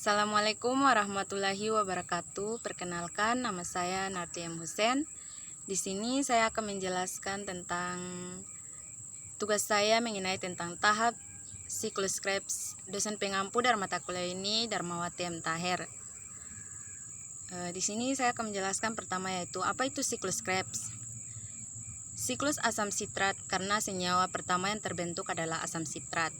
Assalamualaikum warahmatullahi wabarakatuh. Perkenalkan, nama saya Narti M. Hussein. Di sini saya akan menjelaskan tentang tugas saya mengenai tentang tahap siklus Krebs dosen pengampu dari mata kuliah ini Darmawati M. Taher. Di sini saya akan menjelaskan pertama yaitu apa itu siklus Krebs. Siklus asam sitrat karena senyawa pertama yang terbentuk adalah asam sitrat.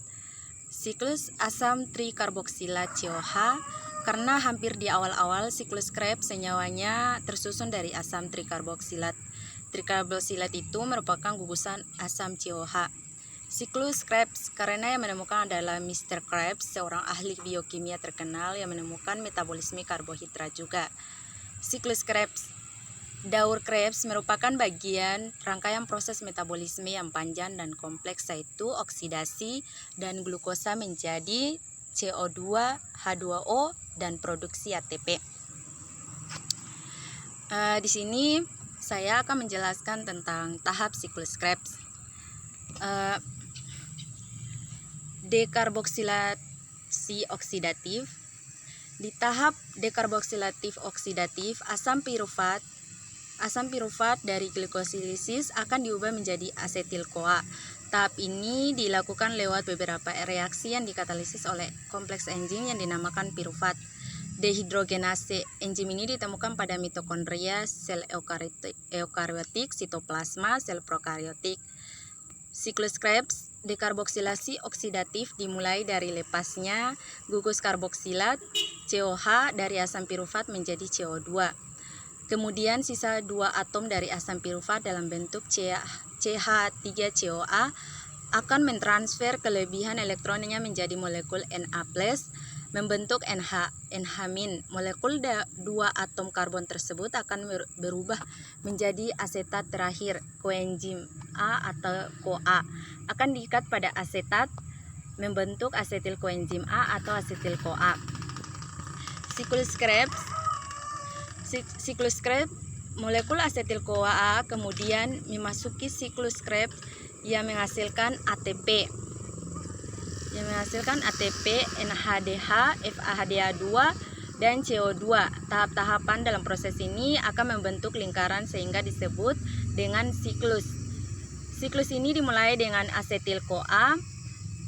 Siklus asam trikarboksilat COH karena hampir di awal-awal siklus Krebs senyawanya tersusun dari asam trikarboksilat. Trikarboksilat itu merupakan gugusan asam COH. Siklus Krebs karena yang menemukan adalah Mr. Krebs, seorang ahli biokimia terkenal yang menemukan metabolisme karbohidrat juga. Siklus Krebs. Daur Krebs merupakan bagian rangkaian proses metabolisme yang panjang dan kompleks, yaitu oksidasi dan glukosa menjadi CO2, H2O, dan produksi ATP. Di sini saya akan menjelaskan tentang tahap siklus Krebs. Dekarboksilasi oksidatif. Di tahap dekarboksilatif oksidatif, asam pirufat dari glikosilisis akan diubah menjadi asetil-CoA. Tahap ini dilakukan lewat beberapa reaksi yang dikatalisis oleh kompleks enzim yang dinamakan pirufat. Dehidrogenase. Enzim ini ditemukan pada mitokondria, sel eukariotik, sitoplasma, sel prokariotik. Siklus Krebs, dekarboksilasi oksidatif dimulai dari lepasnya gugus karboksilat COH dari asam pirufat menjadi CO2. Kemudian sisa 2 atom dari asam pirufat dalam bentuk CH3COA akan mentransfer kelebihan elektronnya menjadi molekul Na+, membentuk NH-. Molekul 2 atom karbon tersebut akan berubah menjadi asetat terakhir, koenzim A atau CoA. Akan diikat pada asetat, membentuk asetil koenzim A atau asetil CoA. Siklus Krebs, molekul asetil CoA kemudian memasuki siklus Krebs yang menghasilkan ATP. NADH, FADH2, dan CO2. Tahap-tahapan dalam proses ini akan membentuk lingkaran sehingga disebut dengan siklus. Siklus ini dimulai dengan asetil CoA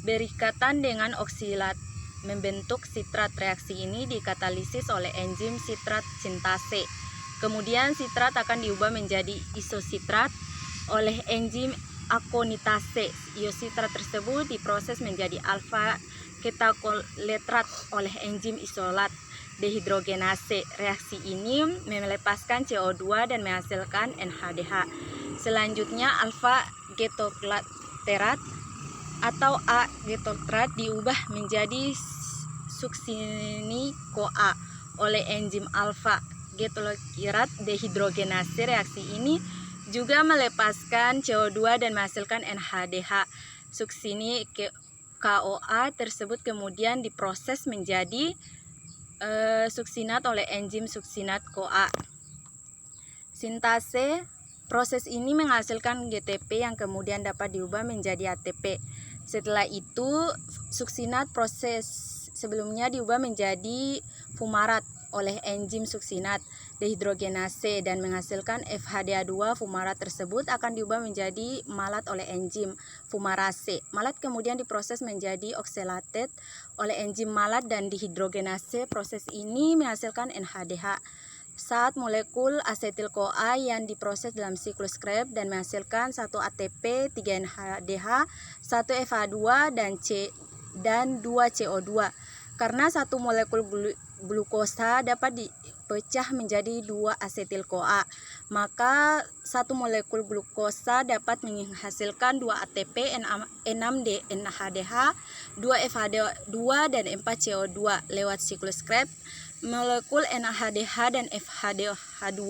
berikatan dengan oksilat membentuk sitrat. Reaksi ini dikatalisis oleh enzim sitrat sintase. Kemudian sitrat akan diubah menjadi isositrat oleh enzim akonitase. Iositrat tersebut diproses menjadi alfa ketakoletrat oleh enzim isolat dehidrogenase. Reaksi ini melepaskan CO2 dan menghasilkan NADH. Selanjutnya alfa ketokleterat atau A-getotrat diubah menjadi suksini CoA oleh enzim alfa ketokleterat dehidrogenase. Reaksi ini juga melepaskan CO2 dan menghasilkan NADH. Suksini KOA tersebut kemudian diproses menjadi suksinat oleh enzim suksinat CoA. Sintase. Proses ini menghasilkan GTP yang kemudian dapat diubah menjadi ATP. Setelah itu, suksinat proses sebelumnya diubah menjadi fumarat oleh enzim suksinat dehidrogenase dan menghasilkan FHDH2. Fumarat tersebut akan diubah menjadi malat oleh enzim fumarase. Malat kemudian diproses menjadi oksalatet oleh enzim malat dan dihidrogenase. Proses ini menghasilkan NADH. Saat molekul asetil CoA yang diproses dalam siklus Krebs dan menghasilkan 1 ATP, 3 NADH, 1 FH2 dan 2 CO2. Karena satu molekul glukosa dapat dipecah menjadi 2 asetil CoA, maka satu molekul glukosa dapat menghasilkan 2 ATP, 6 NADH, 2 FH2 dan 4 CO2. Lewat siklus Krebs, molekul NADH dan FHDH2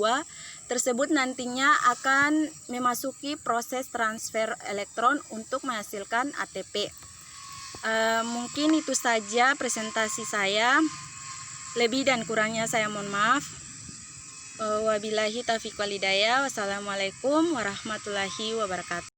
tersebut nantinya akan memasuki proses transfer elektron untuk menghasilkan ATP. Mungkin itu saja presentasi saya. Lebih dan kurangnya saya mohon maaf. Wabillahi taufiq wal hidayah. Wassalamualaikum warahmatullahi wabarakatuh.